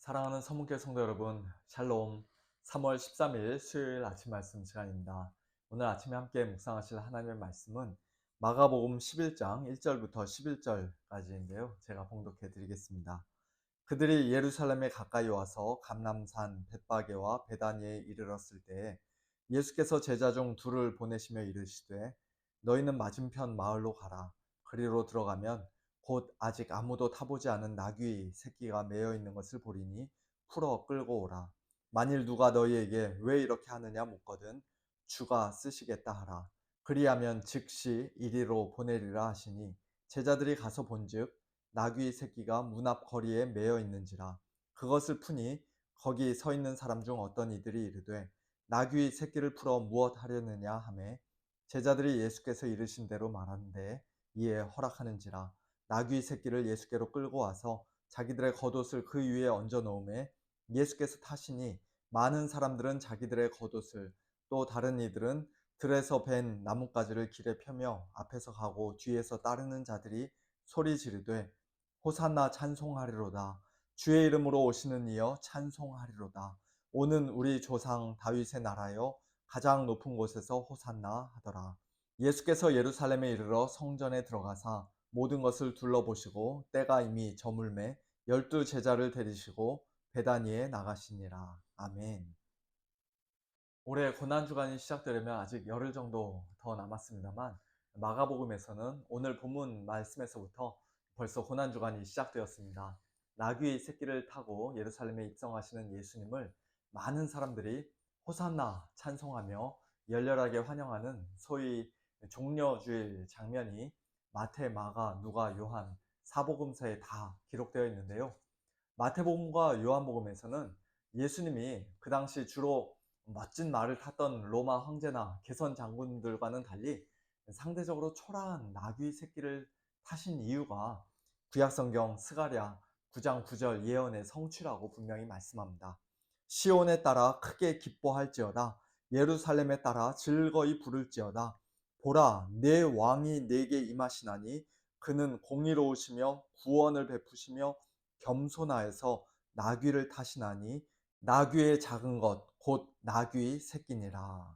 사랑하는 서문교회 성도 여러분, 샬롬. 3월 13일 수요일 아침 말씀 시간입니다. 오늘 아침에 함께 묵상하실 하나님의 말씀은 마가복음 11장 1절부터 11절까지인데요. 제가 봉독해 드리겠습니다. 그들이 예루살렘에 가까이 와서 감람산 벳바게와 베다니에 이르렀을 때 예수께서 제자 중 둘을 보내시며 이르시되 너희는 맞은편 마을로 가라. 그리로 들어가면 곧 아직 아무도 타보지 않은 나귀 새끼가 매여 있는 것을 보리니 풀어 끌고 오라. 만일 누가 너희에게 왜 이렇게 하느냐 묻거든 주가 쓰시겠다 하라. 그리하면 즉시 이리로 보내리라 하시니 제자들이 가서 본즉 나귀 새끼가 문 앞 거리에 매여 있는지라. 그것을 푸니 거기 서 있는 사람 중 어떤 이들이 이르되 나귀 새끼를 풀어 무엇 하려느냐 하매 제자들이 예수께서 이르신 대로 말하는데 이에 허락하는지라. 나귀 새끼를 예수께로 끌고 와서 자기들의 겉옷을 그 위에 얹어 놓음에 예수께서 타시니 많은 사람들은 자기들의 겉옷을 또 다른 이들은 들에서 벤 나뭇가지를 길에 펴며 앞에서 가고 뒤에서 따르는 자들이 소리 지르되 호산나 찬송하리로다. 주의 이름으로 오시는 이여 찬송하리로다. 오는 우리 조상 다윗의 나라여 가장 높은 곳에서 호산나 하더라. 예수께서 예루살렘에 이르러 성전에 들어가사 모든 것을 둘러보시고 때가 이미 저물매 12 제자를 데리시고 베다니에 나가시니라. 아멘. 올해 고난주간이 시작되려면 아직 열흘 정도 더 남았습니다만 마가복음에서는 오늘 본문 말씀에서부터 벌써 고난주간이 시작되었습니다. 나귀 새끼를 타고 예루살렘에 입성하시는 예수님을 많은 사람들이 호산나 찬송하며 열렬하게 환영하는 소위 종려주일 장면이 마태, 마가, 누가, 요한 사복음서에 다 기록되어 있는데요. 마태복음과 요한복음에서는 예수님이 그 당시 주로 멋진 말을 탔던 로마 황제나 개선 장군들과는 달리 상대적으로 초라한 나귀 새끼를 타신 이유가 구약성경 스가랴 9장 9절 예언의 성취라고 분명히 말씀합니다. 시온에 따라 크게 기뻐할지어다. 예루살렘에 따라 즐거이 부를지어다. 보라, 내 왕이 내게 임하시나니 그는 공의로우시며 구원을 베푸시며 겸손하여서 나귀를 타시나니 나귀의 작은 것 곧 나귀 새끼니라.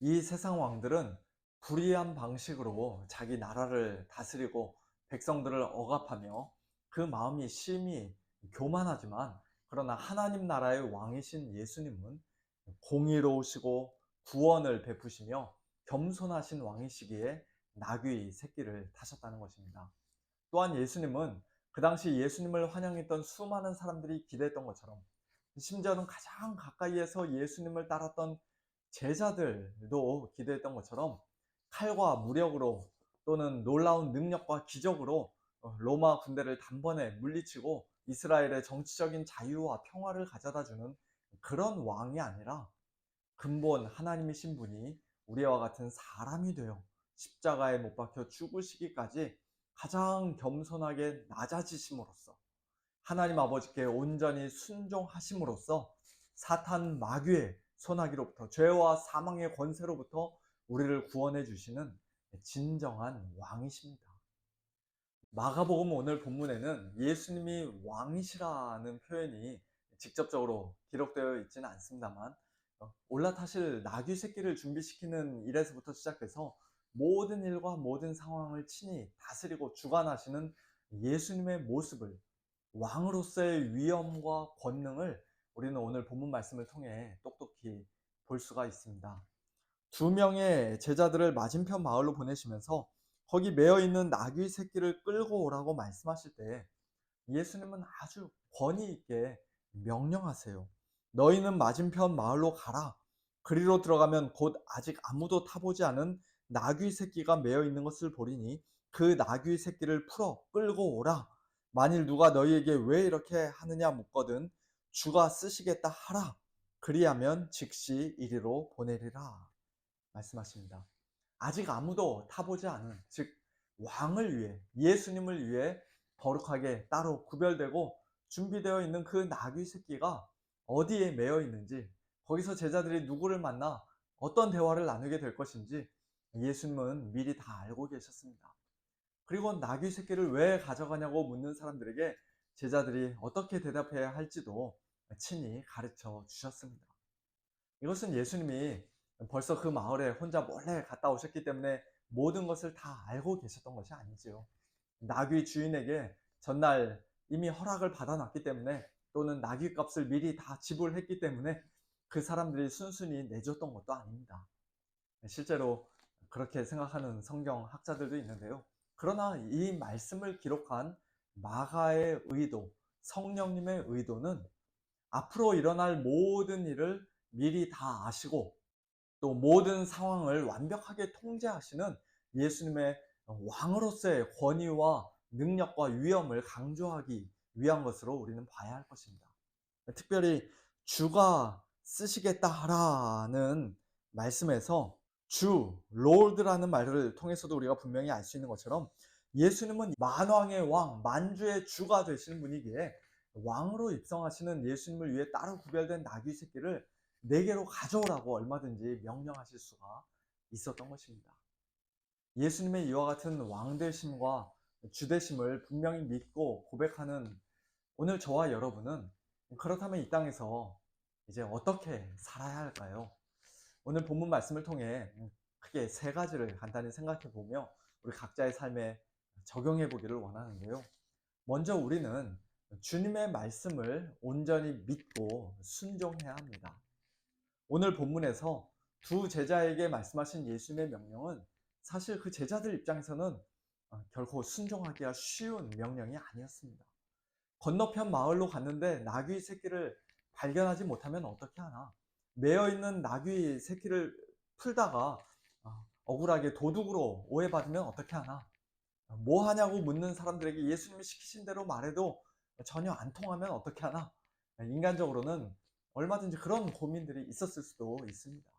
이 세상 왕들은 불의한 방식으로 자기 나라를 다스리고 백성들을 억압하며 그 마음이 심히 교만하지만 그러나 하나님 나라의 왕이신 예수님은 공의로우시고 구원을 베푸시며 겸손하신 왕이시기에 나귀 새끼를 타셨다는 것입니다. 또한 예수님은 그 당시 예수님을 환영했던 수많은 사람들이 기대했던 것처럼 심지어는 가장 가까이에서 예수님을 따랐던 제자들도 기대했던 것처럼 칼과 무력으로 또는 놀라운 능력과 기적으로 로마 군대를 단번에 물리치고 이스라엘의 정치적인 자유와 평화를 가져다주는 그런 왕이 아니라 근본 하나님이신 분이 우리와 같은 사람이 되어 십자가에 못 박혀 죽으시기까지 가장 겸손하게 낮아지심으로써 하나님 아버지께 온전히 순종하심으로써 사탄 마귀의 손아귀로부터 죄와 사망의 권세로부터 우리를 구원해 주시는 진정한 왕이십니다. 마가복음 오늘 본문에는 예수님이 왕이시라는 표현이 직접적으로 기록되어 있지는 않습니다만 올라타실 나귀 새끼를 준비시키는 일에서부터 시작해서 모든 일과 모든 상황을 친히 다스리고 주관하시는 예수님의 모습을 왕으로서의 위엄과 권능을 우리는 오늘 본문 말씀을 통해 똑똑히 볼 수가 있습니다. 2명의 제자들을 맞은편 마을로 보내시면서 거기 매여 있는 나귀 새끼를 끌고 오라고 말씀하실 때 예수님은 아주 권위 있게 명령하세요. 너희는 맞은편 마을로 가라. 그리로 들어가면 곧 아직 아무도 타보지 않은 나귀 새끼가 매여 있는 것을 보리니 그 나귀 새끼를 풀어 끌고 오라. 만일 누가 너희에게 왜 이렇게 하느냐 묻거든 주가 쓰시겠다 하라. 그리하면 즉시 이리로 보내리라 말씀하십니다. 아직 아무도 타보지 않은, 즉 왕을 위해, 예수님을 위해 거룩하게 따로 구별되고 준비되어 있는 그 나귀 새끼가 어디에 매여 있는지, 거기서 제자들이 누구를 만나 어떤 대화를 나누게 될 것인지 예수님은 미리 다 알고 계셨습니다. 그리고 나귀 새끼를 왜 가져가냐고 묻는 사람들에게 제자들이 어떻게 대답해야 할지도 친히 가르쳐 주셨습니다. 이것은 예수님이 벌써 그 마을에 혼자 몰래 갔다 오셨기 때문에 모든 것을 다 알고 계셨던 것이 아니지요. 나귀 주인에게 전날 이미 허락을 받아놨기 때문에, 또는 나귀 값을 미리 다 지불했기 때문에 그 사람들이 순순히 내줬던 것도 아닙니다. 실제로 그렇게 생각하는 성경 학자들도 있는데요. 그러나 이 말씀을 기록한 마가의 의도, 성령님의 의도는 앞으로 일어날 모든 일을 미리 다 아시고, 또 모든 상황을 완벽하게 통제하시는 예수님의 왕으로서의 권위와 능력과 위엄을 강조하기 위한 것으로 우리는 봐야 할 것입니다. 특별히 주가 쓰시겠다라는 말씀에서 주, 롤드라는 말을 통해서도 우리가 분명히 알 수 있는 것처럼, 예수님은 만왕의 왕, 만주의 주가 되시는 분이기에 왕으로 입성하시는 예수님을 위해 따로 구별된 나귀 새끼를 4개로 가져오라고 얼마든지 명령하실 수가 있었던 것입니다. 예수님의 이와 같은 왕되심과 주되심을 분명히 믿고 고백하는 오늘 저와 여러분은, 그렇다면 이 땅에서 이제 어떻게 살아야 할까요? 오늘 본문 말씀을 통해 크게 3가지를 간단히 생각해 보며 우리 각자의 삶에 적용해 보기를 원하는데요. 먼저 우리는 주님의 말씀을 온전히 믿고 순종해야 합니다. 오늘 본문에서 두 제자에게 말씀하신 예수님의 명령은 사실 그 제자들 입장에서는 결코 순종하기가 쉬운 명령이 아니었습니다. 건너편 마을로 갔는데 나귀 새끼를 발견하지 못하면 어떻게 하나? 매어 있는 나귀 새끼를 풀다가 억울하게 도둑으로 오해받으면 어떻게 하나? 뭐 하냐고 묻는 사람들에게 예수님이 시키신 대로 말해도 전혀 안 통하면 어떻게 하나? 인간적으로는 얼마든지 그런 고민들이 있었을 수도 있습니다.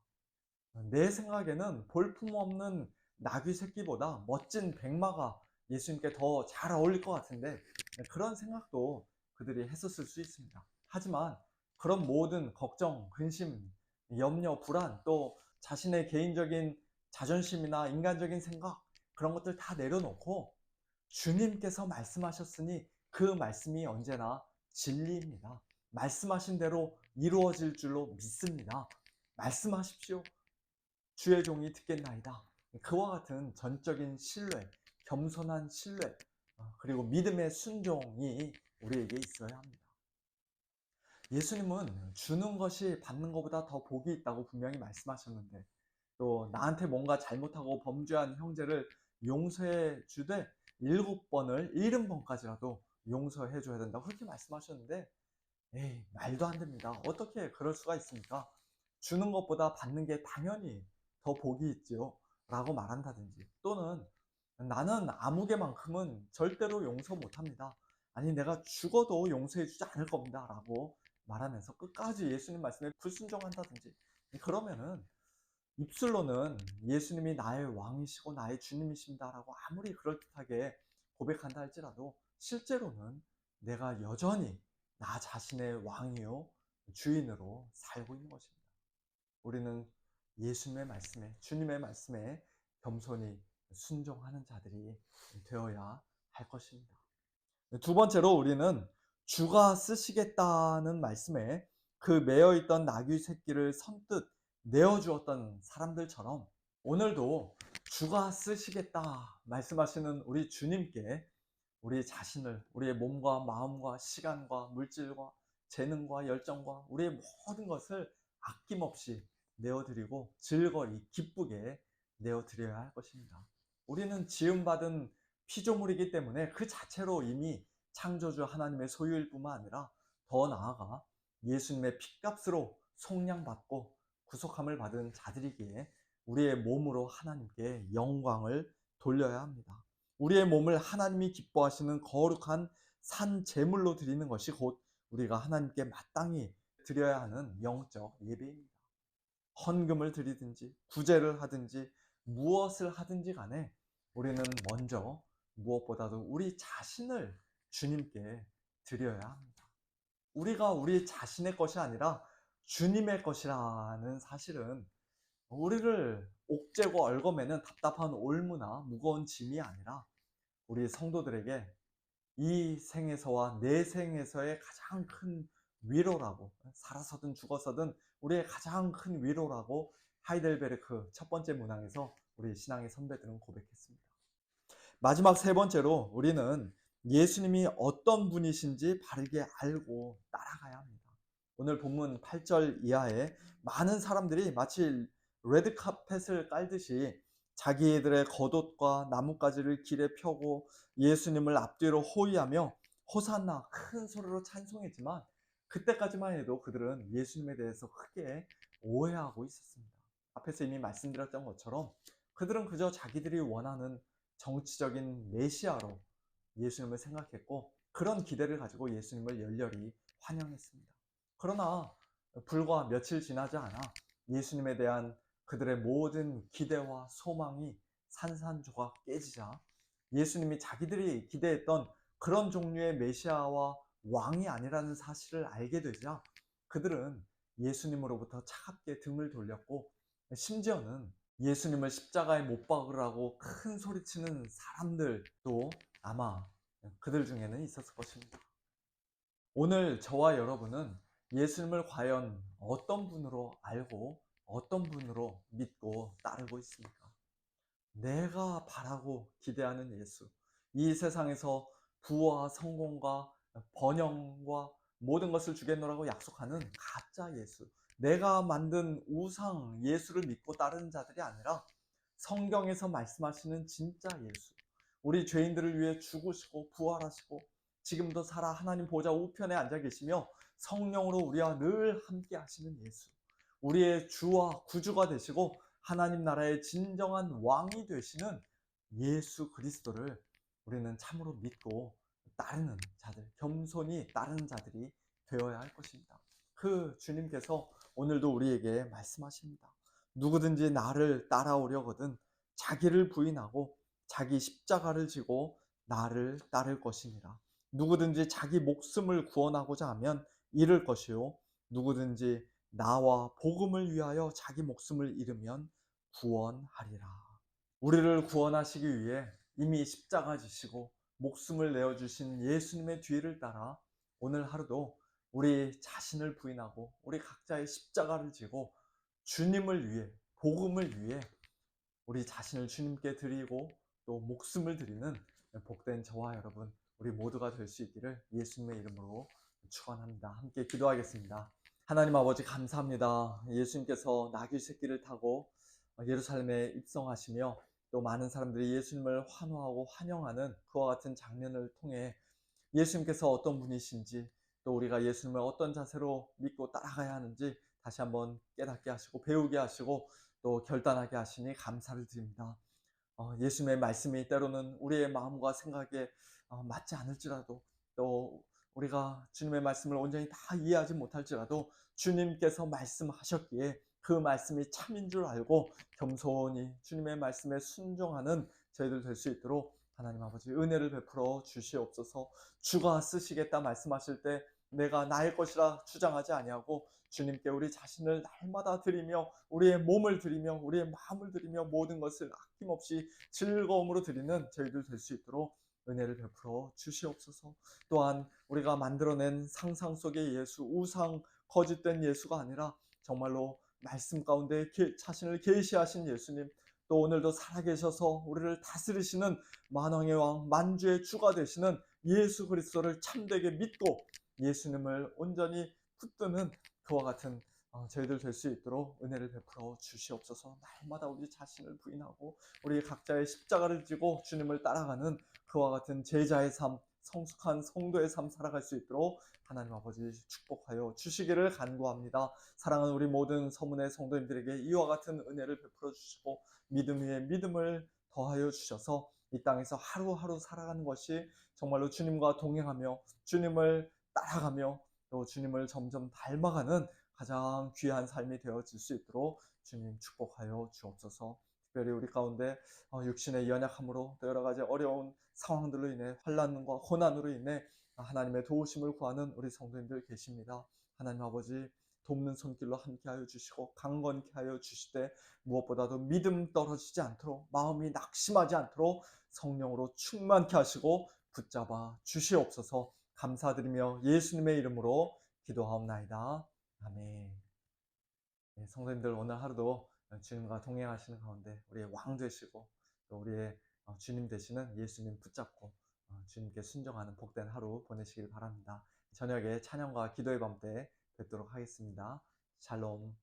내 생각에는 볼품없는 나귀 새끼보다 멋진 백마가 예수님께 더 잘 어울릴 것 같은데, 그런 생각도 그들이 했었을 수 있습니다. 하지만 그런 모든 걱정, 근심, 염려, 불안, 또 자신의 개인적인 자존심이나 인간적인 생각, 그런 것들 다 내려놓고 주님께서 말씀하셨으니 그 말씀이 언제나 진리입니다. 말씀하신 대로 이루어질 줄로 믿습니다. 말씀하십시오. 주의 종이 듣겠나이다. 그와 같은 전적인 신뢰, 겸손한 신뢰, 그리고 믿음의 순종이 우리에게 있어야 합니다. 예수님은 주는 것이 받는 것보다 더 복이 있다고 분명히 말씀하셨는데, 또 나한테 뭔가 잘못하고 범죄한 형제를 용서해 주되 7번을 70번까지라도 용서해 줘야 된다고 그렇게 말씀하셨는데, 에이, 말도 안 됩니다. 어떻게 그럴 수가 있습니까? 주는 것보다 받는 게 당연히 더 복이 있지요 라고 말한다든지, 또는 나는 아무개만큼은 절대로 용서 못합니다. 아니, 내가 죽어도 용서해 주지 않을 겁니다 라고 말하면서 끝까지 예수님 말씀에 불순종한다든지, 그러면은 입술로는 예수님이 나의 왕이시고 나의 주님이십니다라고 아무리 그럴듯하게 고백한다 할지라도, 실제로는 내가 여전히 나 자신의 왕이요 주인으로 살고 있는 것입니다. 우리는 예수님의 말씀에, 주님의 말씀에 겸손히 순종하는 자들이 되어야 할 것입니다. 두 번째로, 우리는 주가 쓰시겠다는 말씀에 그 매어 있던 나귀 새끼를 선뜻 내어주었던 사람들처럼, 오늘도 주가 쓰시겠다 말씀하시는 우리 주님께 우리 자신을, 우리의 몸과 마음과 시간과 물질과 재능과 열정과 우리의 모든 것을 아낌없이 내어드리고 즐거이 기쁘게 내어드려야 할 것입니다. 우리는 지음받은 피조물이기 때문에 그 자체로 이미 창조주 하나님의 소유일 뿐만 아니라, 더 나아가 예수님의 핏값으로 속량받고 구속함을 받은 자들이기에 우리의 몸으로 하나님께 영광을 돌려야 합니다. 우리의 몸을 하나님이 기뻐하시는 거룩한 산 제물로 드리는 것이 곧 우리가 하나님께 마땅히 드려야 하는 영적 예배입니다. 헌금을 드리든지 구제를 하든지 무엇을 하든지 간에 우리는 먼저 무엇보다도 우리 자신을 주님께 드려야 합니다. 우리가 우리 자신의 것이 아니라 주님의 것이라는 사실은, 우리를 옥죄고 얽어매는 답답한 올무나 무거운 짐이 아니라 우리 성도들에게 이 생에서와 내 생에서의 가장 큰 위로라고, 살아서든 죽어서든 우리의 가장 큰 위로라고 하이델베르크 첫 번째 문항에서 우리 신앙의 선배들은 고백했습니다. 마지막 세 번째로 우리는 예수님이 어떤 분이신지 바르게 알고 따라가야 합니다. 오늘 본문 8절 이하에 많은 사람들이 마치 레드카펫을 깔듯이 자기들의 겉옷과 나뭇가지를 길에 펴고 예수님을 앞뒤로 호위하며 호산나 큰 소리로 찬송했지만, 그때까지만 해도 그들은 예수님에 대해서 크게 오해하고 있었습니다. 앞에서 이미 말씀드렸던 것처럼 그들은 그저 자기들이 원하는 정치적인 메시아로 예수님을 생각했고, 그런 기대를 가지고 예수님을 열렬히 환영했습니다. 그러나 불과 며칠 지나지 않아 예수님에 대한 그들의 모든 기대와 소망이 산산조각 깨지자, 예수님이 자기들이 기대했던 그런 종류의 메시아와 왕이 아니라는 사실을 알게 되자 그들은 예수님으로부터 차갑게 등을 돌렸고, 심지어는 예수님을 십자가에 못 박으라고 큰 소리치는 사람들도 아마 그들 중에는 있었을 것입니다. 오늘 저와 여러분은 예수님을 과연 어떤 분으로 알고 어떤 분으로 믿고 따르고 있습니까? 내가 바라고 기대하는 예수, 이 세상에서 부와 성공과 번영과 모든 것을 주겠노라고 약속하는 가짜 예수, 내가 만든 우상 예수를 믿고 따르는 자들이 아니라 성경에서 말씀하시는 진짜 예수, 우리 죄인들을 위해 죽으시고 부활하시고 지금도 살아 하나님 보좌 우편에 앉아 계시며 성령으로 우리와 늘 함께 하시는 예수, 우리의 주와 구주가 되시고 하나님 나라의 진정한 왕이 되시는 예수 그리스도를 우리는 참으로 믿고 따르는 자들, 겸손히 따르는 자들이 되어야 할 것입니다. 그 주님께서 오늘도 우리에게 말씀하십니다. 누구든지 나를 따라오려거든 자기를 부인하고 자기 십자가를 지고 나를 따를 것이니라. 누구든지 자기 목숨을 구원하고자 하면 잃을 것이요, 누구든지 나와 복음을 위하여 자기 목숨을 잃으면 구원하리라. 우리를 구원하시기 위해 이미 십자가 지시고 목숨을 내어주신 예수님의 뒤를 따라 오늘 하루도 우리 자신을 부인하고 우리 각자의 십자가를 지고 주님을 위해, 복음을 위해 우리 자신을 주님께 드리고 또 목숨을 드리는 복된 저와 여러분, 우리 모두가 될 수 있기를 예수님의 이름으로 축원합니다. 함께 기도하겠습니다. 하나님 아버지 감사합니다. 예수님께서 나귀 새끼를 타고 예루살렘에 입성하시며 또 많은 사람들이 예수님을 환호하고 환영하는 그와 같은 장면을 통해 예수님께서 어떤 분이신지, 또 우리가 예수님을 어떤 자세로 믿고 따라가야 하는지 다시 한번 깨닫게 하시고 배우게 하시고 또 결단하게 하시니 감사를 드립니다. 예수님의 말씀이 때로는 우리의 마음과 생각에 맞지 않을지라도, 또 우리가 주님의 말씀을 온전히 다 이해하지 못할지라도 주님께서 말씀하셨기에 그 말씀이 참인 줄 알고 겸손히 주님의 말씀에 순종하는 저희들 될 수 있도록 하나님 아버지 은혜를 베풀어 주시옵소서. 주가 쓰시겠다 말씀하실 때 내가 나의 것이라 주장하지 아니하고 주님께 우리 자신을 날마다 드리며 우리의 몸을 드리며 우리의 마음을 드리며 모든 것을 아낌없이 즐거움으로 드리는 저희들 될 수 있도록 은혜를 베풀어 주시옵소서. 또한 우리가 만들어낸 상상 속의 예수, 우상 거짓된 예수가 아니라 정말로 말씀 가운데 자신을 계시하신 예수님, 또 오늘도 살아계셔서 우리를 다스리시는 만왕의 왕, 만주의 주가 되시는 예수 그리스도를 참되게 믿고 예수님을 온전히 붙드는 그와 같은 저희들 될 수 있도록 은혜를 베풀어 주시옵소서. 날마다 우리 자신을 부인하고 우리 각자의 십자가를 지고 주님을 따라가는 그와 같은 제자의 삶, 성숙한 성도의 삶 살아갈 수 있도록 하나님 아버지 축복하여 주시기를 간구합니다. 사랑하는 우리 모든 서문의 성도님들에게 이와 같은 은혜를 베풀어 주시고 믿음 위에 믿음을 더하여 주셔서 이 땅에서 하루하루 살아가는 것이 정말로 주님과 동행하며 주님을 따라가며 또 주님을 점점 닮아가는 가장 귀한 삶이 되어질 수 있도록 주님 축복하여 주옵소서. 특별히 우리 가운데 육신의 연약함으로 또 여러 가지 어려운 상황들로 인해 환난과 고난으로 인해 하나님의 도우심을 구하는 우리 성도님들 계십니다. 하나님 아버지 돕는 손길로 함께하여 주시고 강건케 하여 주시되 무엇보다도 믿음 떨어지지 않도록 마음이 낙심하지 않도록 성령으로 충만케 하시고 붙잡아 주시옵소서. 감사드리며 예수님의 이름으로 기도하옵나이다. 아멘. 네, 성도님들 오늘 하루도 주님과 동행하시는 가운데 우리의 왕 되시고 또 우리의 주님 되시는 예수님 붙잡고 주님께 순종하는 복된 하루 보내시길 바랍니다. 저녁에 찬양과 기도의 밤 때 뵙도록 하겠습니다. 샬롬.